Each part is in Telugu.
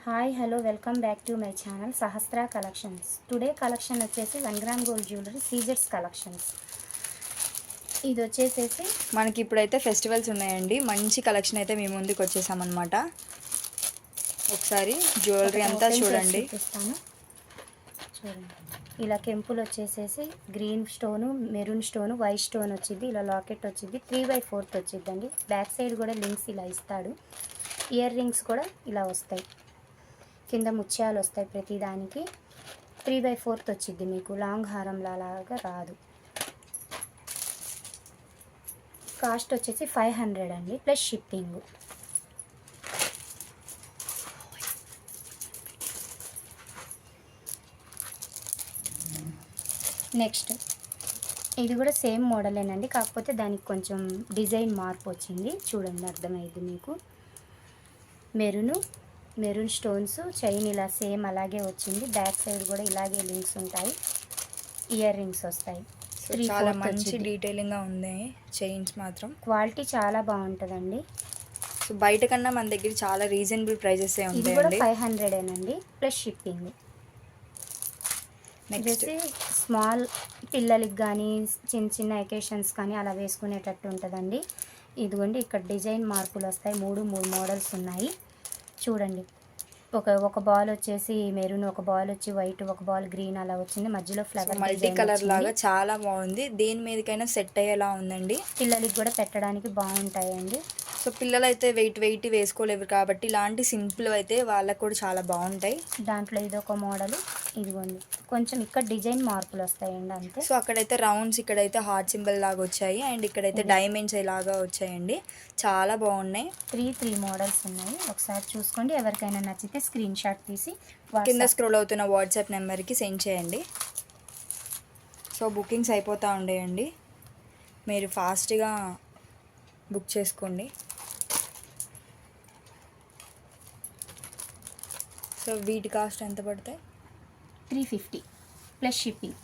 Hi hello welcome back to my channel Sahasra collections. Today collection వచ్చేసి 1 గ్రామ్ గోల్డ్ జ్యువెలరీ సీజెట్స్ కలెక్షన్స్. ఇది వచ్చేసేసి మనకి ఇప్పుడైతే ఫెస్టివల్స్ ఉన్నాయండి. మంచి కలెక్షన్ అయితే మీ ముందుకు వచ్చేసామన్నమాట. ఒకసారి జ్యువెలరీ అంతా చూడండి. చూపిస్తాను చూడండి. ఇలా కెంపులు వచ్చేసేసి green stone, maroon stone, white stone వచ్చింది. ఇలా లాకెట్ వచ్చింది. 3/4 వచ్చిందండి. బ్యాక్ సైడ్ కూడా లింక్స్ ఇలా ఇస్తాడు. ఇయర్ రింగ్స్ కూడా ఇలా వస్తాయి. కింద ముత్యాలు వస్తాయి. ప్రతిదానికి 3/4 వచ్చింది. మీకు లాంగ్ హారం లాగా రాదు. కాస్ట్ వచ్చేసి 500 అండి ప్లస్ షిప్పింగ్. నెక్స్ట్ ఇది కూడా సేమ్ మోడలేనండి, కాకపోతే దానికి కొంచెం డిజైన్ మార్పు వచ్చింది. చూడండి, అర్థమైంది మీకు. మెరూన్ స్టోన్స్ చైన్ ఇలా సేమ్ అలాగే వచ్చింది. బ్యాక్ సైడ్ కూడా ఇలాగే లింక్స్ ఉంటాయి. ఇయర్ రింగ్స్ వస్తాయి. చాలా మంచి డీటెయిలింగ్గా ఉన్నాయి. చైన్స్ మాత్రం క్వాలిటీ చాలా బాగుంటుందండి. సో బయట కన్నా మన దగ్గర చాలా రీజనబుల్ ప్రైజెస్ ఇది కూడా 500 అండి ప్లస్ షిప్పింగ్. నెక్స్ట్ స్మాల్ పిల్లలకి కానీ చిన్న చిన్న ఎకేషన్స్ కానీ అలా వేసుకునేటట్టు ఉంటుందండి. ఇదిగోండి, ఇక్కడ డిజైన్ మార్పులు వస్తాయి. మూడు మోడల్స్ ఉన్నాయి. చూడండి, ఒక బాల్ వచ్చేసి మెరూన్, ఒక బాల్ వచ్చి వైట్, ఒక బాల్ గ్రీన్ అలా వచ్చింది. మధ్యలో ఫ్లవర్ మల్టీ కలర్ లాగా చాలా బాగుంది. దేని మీదకైనా సెట్ అయ్యేలా ఉందండి. పిల్లలకి కూడా పెట్టడానికి బాగుంటాయండి. సో పిల్లలు అయితే వెయిట్ వేసుకోలేరు కాబట్టి ఇలాంటి సింపుల్ అయితే వాళ్ళకు కూడా చాలా బాగుంటాయి. దాంట్లో ఇదొక మోడల్. ఇదిగోండి, కొంచెం ఇక్కడ డిజైన్ మార్పులు వస్తాయండి అంతే. సో అక్కడైతే రౌండ్స్, ఇక్కడైతే హార్ట్ సింబల్ లాగా వచ్చాయి అండ్ ఇక్కడైతే డైమండ్స్ ఇలాగా వచ్చాయండి. చాలా బాగున్నాయి. 3 మోడల్స్ ఉన్నాయి. ఒకసారి చూసుకోండి. ఎవరికైనా నచ్చితే స్క్రీన్ షాట్ తీసి కింద స్క్రోల్ అవుతున్న వాట్సాప్ నెంబర్కి సెండ్ చేయండి. సో బుకింగ్స్ అయిపోతూ ఉండేయండి. మీరు ఫాస్ట్గా బుక్ చేసుకోండి. సో వీటి కాస్ట్ ఎంత పడతాయి? 350 ప్లస్ షిప్పింగ్.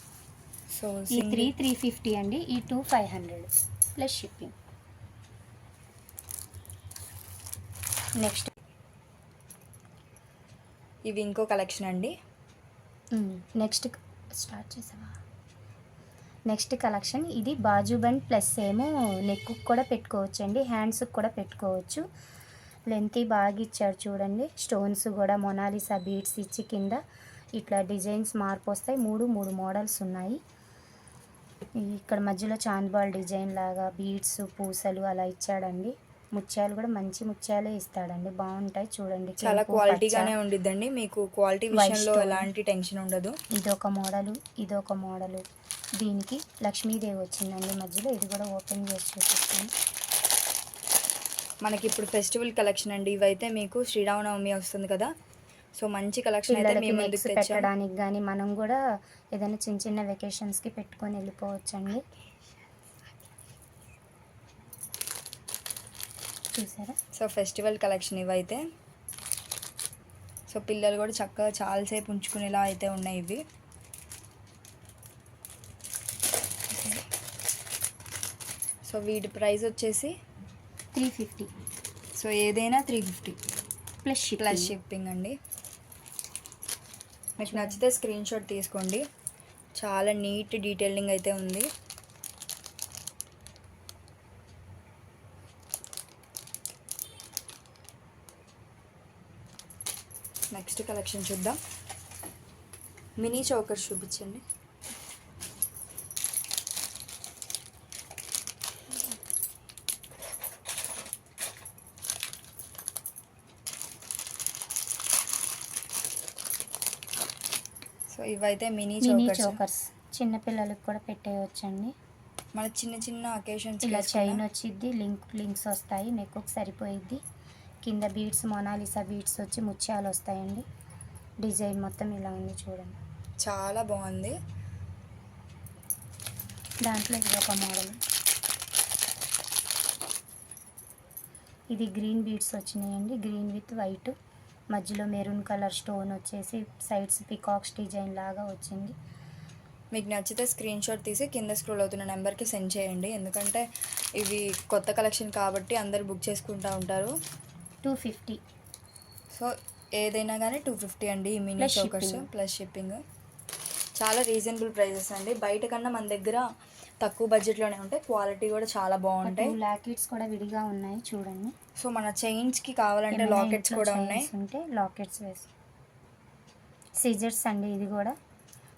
సో ఈ 350 అండి. ఈ 500 ప్లస్ షిప్పింగ్. నెక్స్ట్ ఇవి ఇంకో కలెక్షన్ అండి. నెక్స్ట్ స్టార్ట్ చేసావా? నెక్స్ట్ కలెక్షన్ ఇది బాజుబండ్ ప్లస్ ఏమో నెక్కు కూడా పెట్టుకోవచ్చు అండి, హ్యాండ్స్కి కూడా పెట్టుకోవచ్చు. లెంతీ బాగా ఇచ్చారు చూడండి. స్టోన్స్ కూడా మొనాలిసా బీడ్స్ ఇచ్చి కింద ఇట్లా డిజైన్స్ మార్పు వస్తాయి. మూడు మోడల్స్ ఉన్నాయి. ఇక్కడ మధ్యలో చాంద్బాల్ డిజైన్ లాగా బీడ్స్, పూసలు అలా ఇచ్చాడండి. ముత్యాలు కూడా మంచి ముత్యాలే ఇస్తాడండి, బాగుంటాయి. చూడండి, చాలా క్వాలిటీగానే ఉండిద్దండి. మీకు క్వాలిటీ విషయంలో ఎలాంటి టెన్షన్ ఉండదు. ఇదొక మోడలు. దీనికి లక్ష్మీదేవి వచ్చిందండి మధ్యలో. ఇది కూడా ఓపెన్ చేసి చూపిస్తాను. మనకి ఇప్పుడు ఫెస్టివల్ కలెక్షన్ అండి. ఇవైతే మీకు శ్రీరామనవమి వస్తుంది కదా, సో మంచి కలెక్షన్ అయితే మీ ముందుకు పెట్టడానికి కానీ మనం కూడా ఏదైనా చిన్న చిన్న వెకేషన్స్కి పెట్టుకొని వెళ్ళిపోవచ్చండి. చూసారా? సో ఫెస్టివల్ కలెక్షన్ ఇవైతే. సో పిల్లలు కూడా చక్కగా చాలాసేపు ఉంచుకునేలా అయితే ఉన్నాయి ఇవి. సో వీటి ప్రైస్ వచ్చేసి 350. సో ఏదైనా 350 ప్లస్ షిప్పింగ్ అండి. మీకు నచ్చితే స్క్రీన్ షాట్ తీసుకోండి. చాలా నీట్ డీటెయిలింగ్ అయితే ఉంది. నెక్స్ట్ కలెక్షన్ చూద్దాం. మినీ చోకర్స్ చూపించండి. సో ఇవైతే మినీ చోకర్స్ చిన్నపిల్లలకు కూడా పెట్టేయచ్చండి. మన చిన్న అకేషన్స్ ఇలా చైన్ వచ్చిద్ది, లింక్స్ వస్తాయి, నెక్కు సరిపోయిద్ది. కింద బీడ్స్, మొనాలిసా బీడ్స్ వచ్చి ముత్యాలు వస్తాయండి. డిజైన్ మొత్తం ఇలా ఉంది చూడండి, చాలా బాగుంది. దాంట్లో ఇది ఒక మోడల్. ఇది గ్రీన్ బీడ్స్ వచ్చినాయండి, గ్రీన్ విత్ వైట్. మధ్యలో మెరూన్ కలర్ స్టోన్ వచ్చేసి సైడ్స్ పికాక్స్ డిజైన్ లాగా వచ్చింది. మీకు నచ్చితే స్క్రీన్ షాట్ తీసి కింద స్క్రోల్ అవుతున్న నెంబర్కి సెండ్ చేయండి. ఎందుకంటే ఇవి కొత్త కలెక్షన్ కాబట్టి అందరు బుక్ చేసుకుంటూ ఉంటారు. 250. సో ఏదైనా కానీ 250 అండి ఈ mini Plus chokers shipping. Plus shipping. చాలా రీజనబుల్ ప్రైజెస్ అండి. బయట కన్నా మన దగ్గర తక్కువ బడ్జెట్లోనే ఉంటాయి. క్వాలిటీ కూడా చాలా బాగుంటాయి. 2 లాకెట్స్ కూడా విడిగా ఉన్నాయి చూడండి. సో మన చైన్స్కి కావాలంటే ఏమైనా లాకెట్స్ ఇంట్లో కూడా chains ఉన్నాయి. ఉంటే లాకెట్స్ వేసి. సిజర్స్ అండి ఇది కూడా.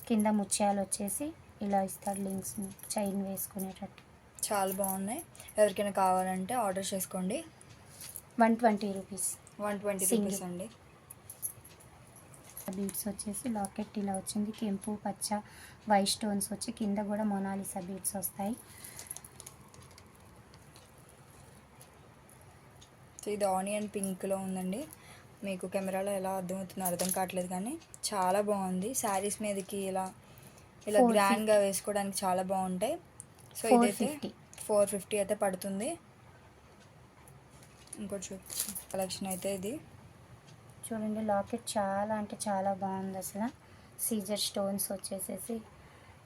కింద ముత్యాలు వచ్చేసి ఇలా ఇస్తాడు లింక్స్ చైన్ వేసుకునేటట్టు. చాలా బాగున్నాయి. ఎవరికైనా కావాలంటే ఆర్డర్ చేసుకోండి. 120 రూపీస్. 120 Single. రూపీస్ అండి. బీడ్స్ వచ్చేసి లాకెట్ ఇలా వచ్చింది. కెంపు పచ్చ వైట్ స్టోన్స్ వచ్చి కింద కూడా మొనాలిసా బీడ్స్ వస్తాయి. సో ఇది ఆనియన్ పింక్లో ఉందండి. మీకు కెమెరాలో ఎలా అర్థమవుతుందో అర్థం కావట్లేదు కానీ చాలా బాగుంది. శారీస్ మీదకి ఇలా 450. గ్రాండ్గా వేసుకోవడానికి చాలా బాగుంటాయి. సో ఇదైతే 450. 450 అయితే పడుతుంది. ఇంకోటి చూపించు కలెక్షన్ అయితే ఇది. చూడండి లాకెట్ చాలా అంటే చాలా బాగుంది అసలు. సీజర్ స్టోన్స్ వచ్చేసేసి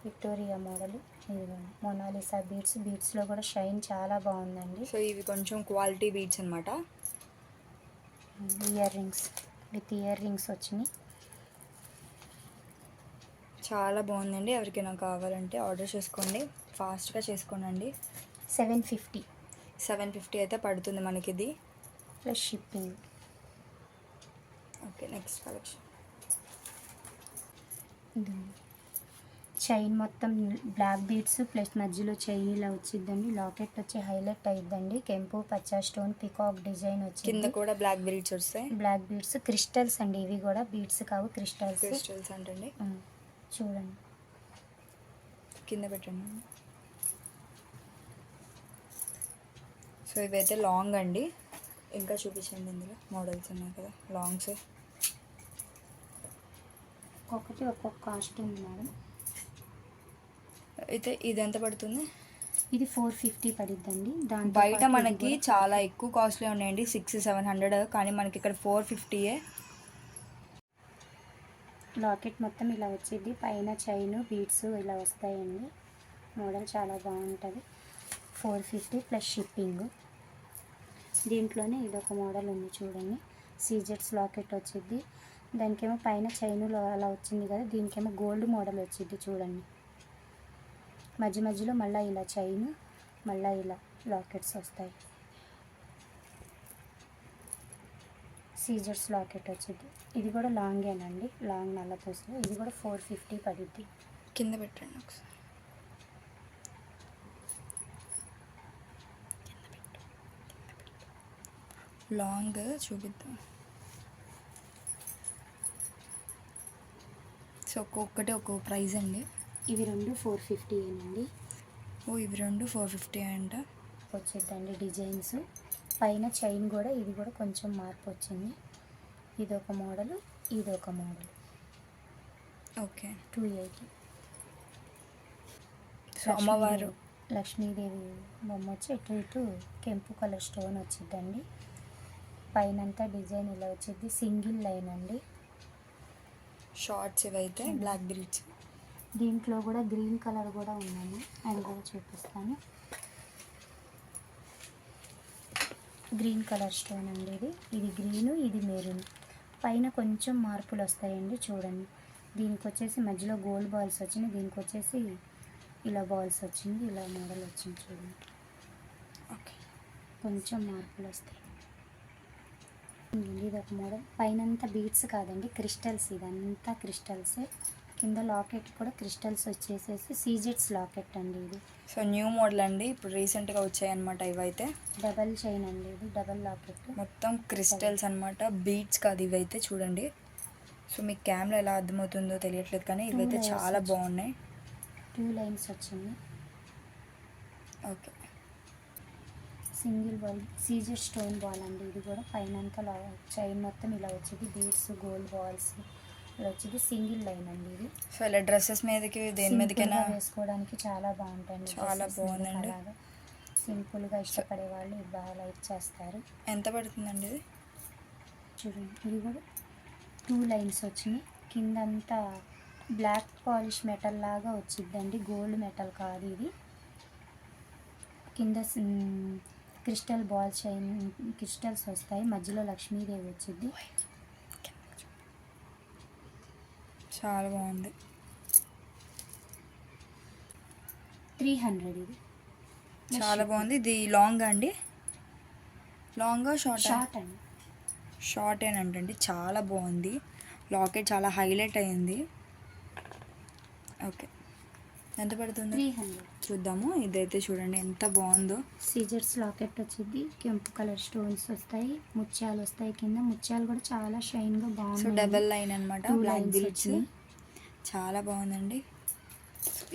విక్టోరియా మోడల్. ఇది మొనాలిసా బీడ్స్. బీడ్స్లో కూడా షైన్ చాలా బాగుందండి. సో ఇవి కొంచెం క్వాలిటీ బీడ్స్ అనమాట. Ear rings with ear rings వచ్చినాయి. చాలా బాగుందండి. ఎవరికైనా కావాలంటే ఆర్డర్ చేసుకోండి. ఫాస్ట్గా చేసుకోండి. 750 750 అయితే పడుతుంది మనకి ఇది. Plus shipping. Okay next collection. Chain మొత్తం బ్లాక్ బీడ్స్ ప్లస్ మధ్యలో చైన్ ఇలా వచ్చిందండి. లాకెట్ వచ్చి హైలైట్ అయ్యిద్దండి. కెంపు పచ్చ స్టోన్ పికాక్ డిజైన్ కింద వచ్చింది. కూడా బ్లాక్ బీడ్స్ వస్తాయి. బ్లాక్ బీడ్స్ క్రిస్టల్స్ అండి ఇవి కూడా. బీడ్స్ కావు క్రిస్టల్స్. క్రిస్టల్స్ అంటండి. చూడండి కింద పెట్టండి. సో ఇవైతే లాంగ్ అండి. ఇంకా చూపించండి. ఇందులో మోడల్స్ ఉన్నాయి కదా లాంగ్స్. ఒక్కొక్కటి ఒక్కొక్క కాస్ట్ ఉంది మేడం. అయితే ఇది ఎంత పడుతుంది? ఇది 450 పడిద్దండి. దాని బయట మనకి చాలా ఎక్కువ కాస్ట్లీ ఉన్నాయండి, 600-700. కానీ మనకి ఇక్కడ 450. లాకెట్ మొత్తం ఇలా వచ్చింది. పైన చైన్ బీడ్స్ ఇలా వస్తాయండి. మోడల్ చాలా బాగుంటుంది. 450 ప్లస్ షిప్పింగ్. దీంట్లోనే ఇదొక మోడల్ ఉంది చూడండి. సీజెట్స్ లాకెట్ వచ్చింది. దానికేమో పైన చైన్లో అలా వచ్చింది కదా. దీనికేమో గోల్డ్ మోడల్ వచ్చింది చూడండి. మధ్య మధ్యలో మళ్ళీ ఇలా చైన్ మళ్ళీ ఇలా లాకెట్స్ వస్తాయి. సీజర్స్ లాకెట్ వచ్చింది. ఇది కూడా లాంగేనండి. లాంగ్ నల్ల పూసలు. ఇది కూడా 450 పడుద్ది. కింద పెట్టండి ఒకసారి. లాంగ్ చూపిద్దాం. సో ఒక్కొక్కటి ఒక్కొక్క ప్రైజ్ అండి. ఇవి రెండు 450 ఏనండి. ఓ ఇవి రెండు 450 అంట. వచ్చిందండి డిజైన్స్. పైన చైన్ కూడా ఇది కూడా కొంచెం మార్పు వచ్చింది. ఇదొక మోడల్, ఇదొక మోడల్. ఓకే 280. సో అమ్మవారు లక్ష్మీదేవి బొమ్మ వచ్చి ఇటు ఇటు కెంపు కలర్ స్టోన్ వచ్చిందండి. పైనంతా డిజైన్ ఇలా వచ్చింది. సింగిల్ లైన్ అండి. షార్ట్స్ ఇవైతే బ్లాక్ బీడ్స్. దీంట్లో కూడా గ్రీన్ కలర్ కూడా ఉందండి. అది కూడా చూపిస్తాను. గ్రీన్ కలర్ స్టోన్ అండి ఇది. ఇది గ్రీను, ఇది మెరూన్. పైన కొంచెం మార్పులు వస్తాయండి చూడండి. దీనికి వచ్చేసి మధ్యలో గోల్డ్ బాల్స్ వచ్చినాయి. దీనికి వచ్చేసి ఇలా బాల్స్ వచ్చింది. ఇలా మోడల్ వచ్చింది చూడండి. ఓకే కొంచెం మార్పులు వస్తాయి. ఇది ఒక మోడల్. పైనంతా బీడ్స్ కాదండి, క్రిస్టల్స్. ఇదంతా క్రిస్టల్సే. కింద లాకెట్ కూడా క్రిస్టల్స్ వచ్చేసేసి సీజెట్స్ లాకెట్ అండి ఇది. సో న్యూ మోడల్ అండి. ఇప్పుడు రీసెంట్గా వచ్చాయన్నమాట ఇవైతే. డబల్ చైన్ అండి ఇది. డబల్ లాకెట్ మొత్తం క్రిస్టల్స్ అనమాట, బీడ్స్ కాదు ఇవైతే. చూడండి. సో మీకు కెమెరా ఎలా అర్థమవుతుందో తెలియట్లేదు కానీ ఇవైతే చాలా బాగున్నాయి. 2 లైన్స్ వచ్చింది. ఓకే సింగిల్ బాల్ సీజర్ స్టోన్ బాల్ అండి ఇది కూడా. పైనంతా చైన్ మొత్తం ఇలా వచ్చింది. బీడ్స్ గోల్డ్ బాల్స్ ఇలా వచ్చింది. సింగిల్ లైన్ అండి ఇది. సో ఇలా డ్రెస్సెస్ మీదకి దేని మీదకైనా వేసుకోవడానికి చాలా బాగుంటాయండి. చాలా బాగుందండి. సింపుల్గా ఇష్టపడే వాళ్ళు ఇది బాగా లైక్ చేస్తారు. ఎంత పడుతుందండి ఇది? చూడండి ఇది కూడా 2 లైన్స్ వచ్చినాయి. కిందంతా బ్లాక్ పాలిష్ మెటల్ లాగా వచ్చిందండి. గోల్డ్ మెటల్ కాదు ఇది. కింద క్రిస్టల్ బాల్ చైన్ క్రిస్టల్స్ వస్తాయి. మధ్యలో లక్ష్మీదేవి వచ్చింది. చాలా బాగుంది. 300 ఇది. చాలా బాగుంది. ఇది లాంగ్ అండి, లాంగ్ షార్ట్ షార్ట్ అండి. షార్ట్ ఏనంటండి. చాలా బాగుంది. లాకెట్ చాలా హైలైట్ అయింది. ఓకే, ఎంత పడుతుంది 300. చూద్దాము. ఇదైతే చూడండి ఎంత బాగుందో. సీజర్స్ లాకెట్ వచ్చింది, కెంపు కలర్ స్టోన్స్ వస్తాయి, ముత్యాలు వస్తాయి కింద. ముత్యాలు కూడా చాలా షైన్గా సో బాగుంది. డబల్ లైన్ అనమాట, 2 బ్లాక్ lines బీడ్స్. వచ్చినాయి. చాలా బాగుందండి.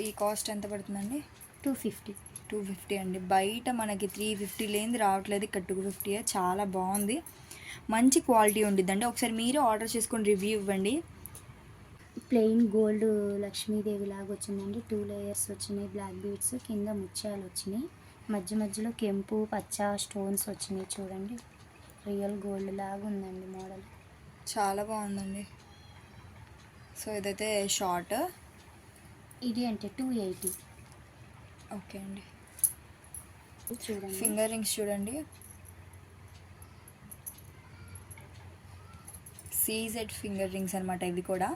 ఈ కాస్ట్ ఎంత పడుతుందండి? 250. 250 అండి. బయట మనకి 350 లేనిది రావట్లేదు, ఇక్కడ 250. చాలా బాగుంది, మంచి క్వాలిటీ ఉండిద్దండి. ఒకసారి మీరే ఆర్డర్ చేసుకొని రివ్యూ ఇవ్వండి. ప్లెయిన్ గోల్డ్ లక్ష్మీదేవి లాగా వచ్చిందండి. 2 లేయర్స్ వచ్చినాయి, బ్లాక్ బీడ్స్ కింద ముత్యాలు వచ్చినాయి, మధ్య మధ్యలో కెంపు పచ్చ స్టోన్స్ వచ్చినాయి. చూడండి, రియల్ గోల్డ్ లాగా ఉందండి మోడల్. చాలా బాగుందండి. సో ఇదైతే షార్ట్. ఇది అంటే 280. ఓకే అండి. చూడండి, ఫింగర్ రింగ్స్ చూడండి, సీజెడ్ ఫింగర్ రింగ్స్ అనమాట. ఇవి కూడా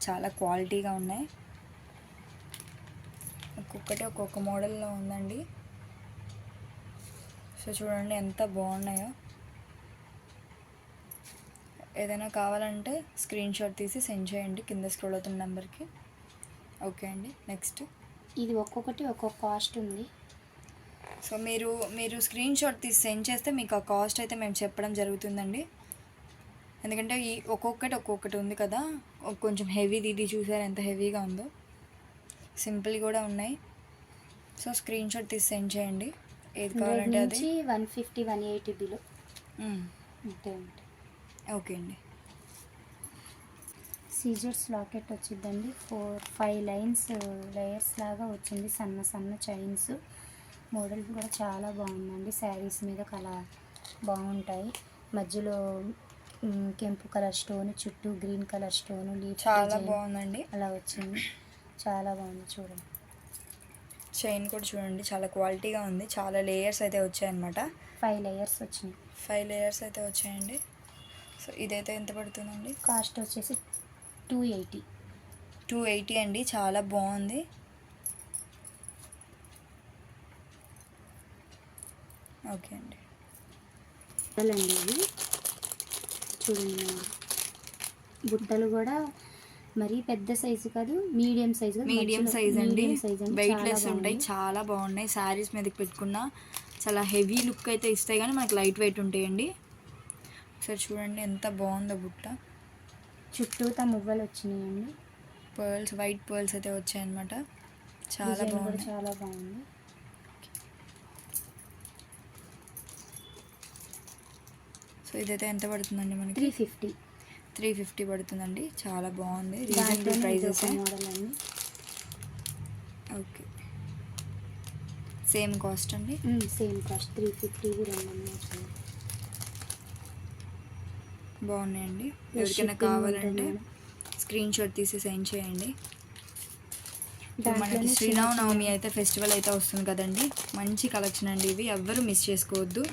చాలా క్వాలిటీగా ఉన్నాయి. ఒక్కొక్కటి ఒక్కొక్క మోడల్లో ఉందండి. సో చూడండి ఎంత బాగున్నాయో. ఏదైనా కావాలంటే స్క్రీన్ షాట్ తీసి సెండ్ చేయండి కింద స్క్రోల్ అవుతున్న నెంబర్కి. ఓకే అండి. నెక్స్ట్, ఇది ఒక్కొక్కటి ఒక్కొక్క కాస్ట్ ఉంది. సో మీరు స్క్రీన్ షాట్ తీసి సెండ్ చేస్తే మీకు ఆ కాస్ట్ అయితే మేము చెప్పడం జరుగుతుందండి. ఎందుకంటే ఈ ఒక్కొక్కటి ఉంది కదా, కొంచెం హెవీది. ఇది చూసారు ఎంత హెవీగా ఉందో. సింపుల్ కూడా ఉన్నాయి. సో స్క్రీన్ షాట్ తీసి సెండ్ చేయండి ఏది కావాలంటే అది. 150 180 బిలో అంతే ఉంటుంది. ఓకే అండి. సీజర్స్ లాకెట్ వచ్చిందండి. 4-5 లేయర్స్ లాగా వచ్చింది, సన్న సన్న చైన్స్. మోడల్ కూడా చాలా బాగుందండి. శారీస్ మీద కలర్ బాగుంటాయి. మధ్యలో కెంపు కలర్ స్టోన్, చుట్టూ గ్రీన్ కలర్ స్టోన్, లీఫ్ చాలా బాగుందండి. అలా వచ్చింది. చాలా బాగుంది. చూడండి, చైన్ కూడా చూడండి చాలా క్వాలిటీగా ఉంది. చాలా లేయర్స్ అయితే వచ్చాయన్నమాట. 5 లేయర్స్ వచ్చినాయి. 5 లేయర్స్ అయితే వచ్చాయండి. సో ఇదైతే ఎంత పడుతుందండి? కాస్ట్ వచ్చేసి 280. 280 అండి. చాలా బాగుంది. ఓకే అండి. ఇవి చూడండి, బుట్టలు కూడా మరీ పెద్ద సైజు కాదు, మీడియం సైజు. మీడియం సైజ్ అండి, వెయిట్లెస్ ఉంటాయి, చాలా బాగున్నాయి. శారీస్ మీదకి పెట్టుకున్న చాలా హెవీ లుక్ అయితే ఇస్తాయి, కానీ మనకి లైట్ వెయిట్ ఉంటాయండి. ఒకసారి చూడండి ఎంత బాగుందో బుట్ట. చుట్టూతా మువ్వలు వచ్చినాయండి, పర్ల్స్, వైట్ పర్ల్స్ అయితే వచ్చాయన్నమాట. చాలా బాగుంది. చాలా బాగుంది. సో ఇదైతే ఎంత పడుతుందండి మనకి? 350. 350 పడుతుందండి. చాలా బాగుంది, reasonable prices. Okay, same cost అండి. Same cost 350. రెండు బాగున్నాయండి. ఎవరికైనా కావాలంటే స్క్రీన్ షాట్ తీసి సెండ్ చేయండి. మనకి శ్రీరామనవమి అయితే ఫెస్టివల్ అయితే వస్తుంది కదండి, మంచి కలెక్షన్ అండి ఇవి. ఎవ్వరు మిస్ చేసుకోవద్దు.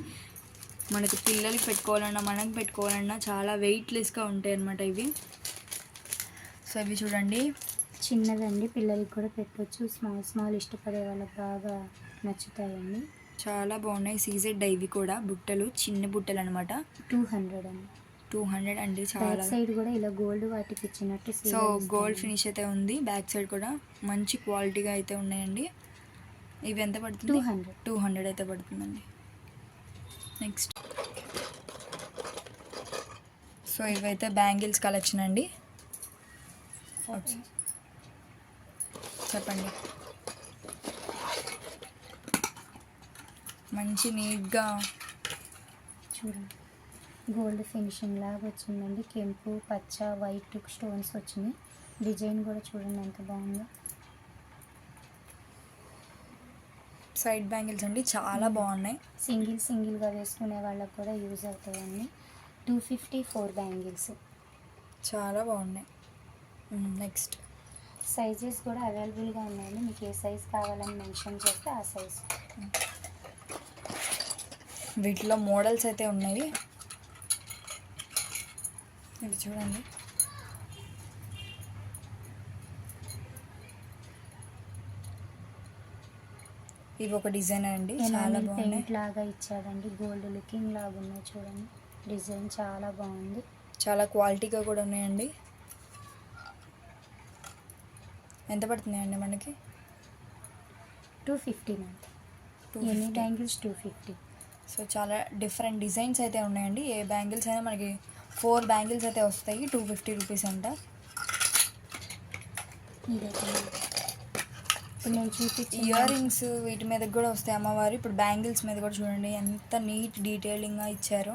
మనకి పిల్లలకి పెట్టుకోవాలన్నా మనకి పెట్టుకోవాలన్నా చాలా వెయిట్లెస్గా ఉంటాయి అన్నమాట ఇవి. సో ఇవి చూడండి, చిన్నదండి, పిల్లలకి కూడా పెట్టవచ్చు. స్మాల్ ఇష్టపడే వాళ్ళకి బాగా నచ్చుతాయండి. చాలా బాగున్నాయి. సీజెడ్ ఇవి కూడా బుట్టలు, చిన్న బుట్టలు అనమాట. 200 అండి. 200 అండి. చాలా బ్యాక్ సైడ్ కూడా ఇలా గోల్డ్ వాటికి ఇచ్చినట్టు. సో గోల్డ్ ఫినిష్ అయితే ఉంది. బ్యాక్ సైడ్ కూడా మంచి క్వాలిటీగా అయితే ఉన్నాయండి. ఇవి ఎంత పడుతుంది? 200 అయితే పడుతుందండి. నెక్స్ట్, సో ఇవైతే బ్యాంగిల్స్ కలెక్షన్ అండి. చెప్పండి. మంచి నీట్గా చూడండి, గోల్డ్ ఫినిషింగ్ లాగా వచ్చిందండి. కెంపు పచ్చ వైట్ స్టోన్స్ వచ్చినాయి. డిజైన్ కూడా చూడండి ఎంత బాగుందో. సైడ్ బ్యాంగిల్స్ అండి, చాలా బాగున్నాయి. సింగిల్గా వేసుకునే వాళ్ళకి కూడా యూజ్ అవుతాయండి. 250 4 బ్యాంగిల్స్. చాలా బాగున్నాయి. నెక్స్ట్, సైజెస్ కూడా అవైలబుల్గా ఉన్నాయండి. మీకు ఏ సైజ్ కావాలని మెన్షన్ చేస్తే ఆ సైజ్. వీటిలో మోడల్స్ అయితే ఉన్నాయి. ఇది చూడండి, ఇవి ఒక డిజైన్ అండి, చాలా ఎనామిల్ బాగున్నాయి. పెయింట్ లాగా ఇచ్చాడండి, గోల్డ్ లుకింగ్ లాగా ఉన్నాయి చూడండి. డిజైన్ చాలా బాగుంది. చాలా క్వాలిటీగా కూడా ఉన్నాయండి. ఎంత పడుతున్నాయండి మనకి? 250 అండి. 250. ఎన్ని బ్యాంగిల్స్ 250. సో చాలా డిఫరెంట్ డిజైన్స్ అయితే ఉన్నాయండి. ఏ బ్యాంగిల్స్ అయినా మనకి 4 బ్యాంగిల్స్ అయితే వస్తాయి. 250 రూపీస్ అంట. ఇదైతే ఇప్పుడు నేను చూపించిన ఇయర్ రింగ్స్ వీటి మీద కూడా వస్తాయి అమ్మవారు. ఇప్పుడు బ్యాంగిల్స్ మీద కూడా చూడండి ఎంత నీట్ డీటెయిలింగ్గా ఇచ్చారో.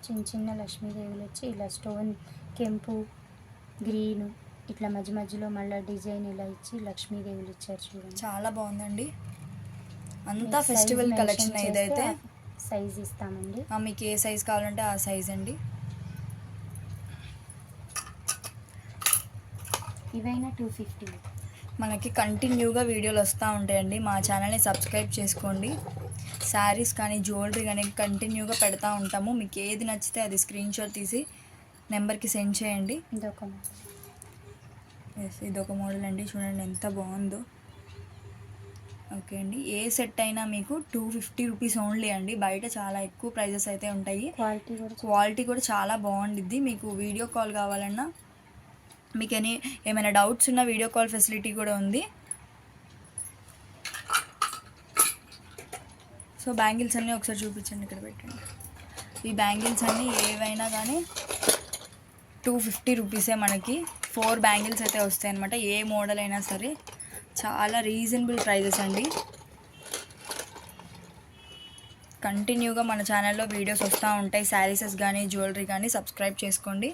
చిన్న చిన్న లక్ష్మీదేవులు వచ్చి ఇలా స్టోన్ కెంపు గ్రీను ఇట్లా మధ్య మధ్యలో మళ్ళీ డిజైన్ ఇలా ఇచ్చి లక్ష్మీదేవులు ఇచ్చారు చూడండి. చాలా బాగుందండి. అంతా ఫెస్టివల్ కలెక్షన్ ఇదైతే. సైజ్ ఇస్తామండి. మీకు ఏ సైజ్ కావాలంటే ఆ సైజ్ అండి. ఇవైనా 250. మనకి కంటిన్యూగా వీడియోలు వస్తూ ఉంటాయండి. మా ఛానల్ని సబ్స్క్రైబ్ చేసుకోండి. శారీస్ కానీ జ్యువెలరీ కానీ కంటిన్యూగా పెడతా ఉంటాము. మీకు ఏది నచ్చితే అది స్క్రీన్ షాట్ తీసి నెంబర్కి సెండ్ చేయండి. ఇదొక మోడల్ అండి, చూడండి ఎంత బాగుందో. ఓకే అండి, ఏ సెట్ అయినా మీకు 250 రూపీస్ ఓన్లీ అండి. బయట చాలా ఎక్కువ ప్రైజెస్ అయితే ఉంటాయి. క్వాలిటీ కూడా చాలా బాగుండిద్ది. మీకు వీడియో కాల్ కావాలన్నా, మీకు ఏమైనా డౌట్స్ ఉన్న వీడియో కాల్ ఫెసిలిటీ కూడా ఉంది. సో బ్యాంగిల్స్ అన్నీ ఒకసారి చూపించండి, ఇక్కడ పెట్టండి. ఈ బ్యాంగిల్స్ అన్నీ ఏవైనా కానీ 250 రూపీసే మనకి. 4 బ్యాంగిల్స్ అయితే వస్తాయి అన్నమాట. ఏ మోడల్ అయినా సరే చాలా రీజనబుల్ ప్రైజెస్ అండి. కంటిన్యూగా మన ఛానల్లో వీడియోస్ వస్తూ ఉంటాయి. శారీసెస్ కానీ జ్యువెలరీ కానీ సబ్స్క్రైబ్ చేసుకోండి.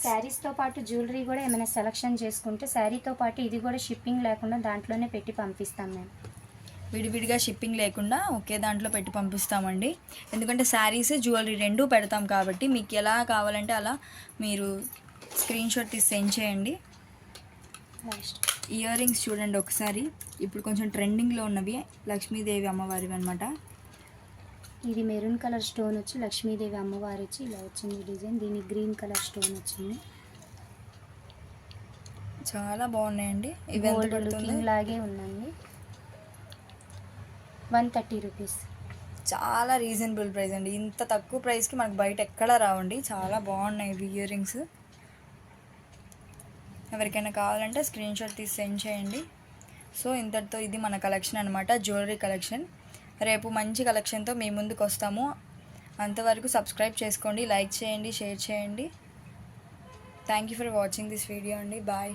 శారీస్తో పాటు జ్యువెలరీ కూడా ఏమైనా సెలెక్షన్ చేసుకుంటే శారీతో పాటు ఇది కూడా షిప్పింగ్ లేకుండా దాంట్లోనే పెట్టి పంపిస్తాం మేము. విడివిడిగా షిప్పింగ్ లేకుండా ఒకే దాంట్లో పెట్టి పంపిస్తామండి. ఎందుకంటే శారీస్ జ్యువెలరీ రెండూ పెడతాం కాబట్టి మీకు ఎలా కావాలంటే అలా మీరు స్క్రీన్ షాట్ తీసి సెండ్ చేయండి. ఇయర్ రింగ్స్ చూడండి ఒకసారి. ఇప్పుడు కొంచెం ట్రెండింగ్లో ఉన్నవి లక్ష్మీదేవి అమ్మవారివి అనమాట. ఇది మెరూన్ కలర్ స్టోన్ వచ్చి లక్ష్మీదేవి అమ్మవారు వచ్చి ఇలా వచ్చింది డిజైన్. దీనికి గ్రీన్ కలర్ స్టోన్ వచ్చింది. చాలా బాగున్నాయండి. ఇవి ఎంత పడుతుంది? లాగే ఉన్నాయి. 130 రూపీస్. చాలా రీజనబుల్ ప్రైస్ అండి. ఇంత తక్కువ ప్రైస్కి మనకు బయట ఎక్కడా రావండి. చాలా బాగున్నాయి ఇవి ఇయర్ రింగ్స్. ఎవరికైనా కావాలంటే స్క్రీన్ షాట్ తీసి సెండ్ చేయండి. సో ఇంతటితో ఇది మన కలెక్షన్ అనమాట, జ్యువెలరీ కలెక్షన్. రేపు మంచి కలెక్షన్తో మీ ముందుకు వస్తాము. అంతవరకు సబ్స్క్రైబ్ చేసుకోండి, లైక్ చేయండి, షేర్ చేయండి. Thank you for watching this video అండి. బాయ్.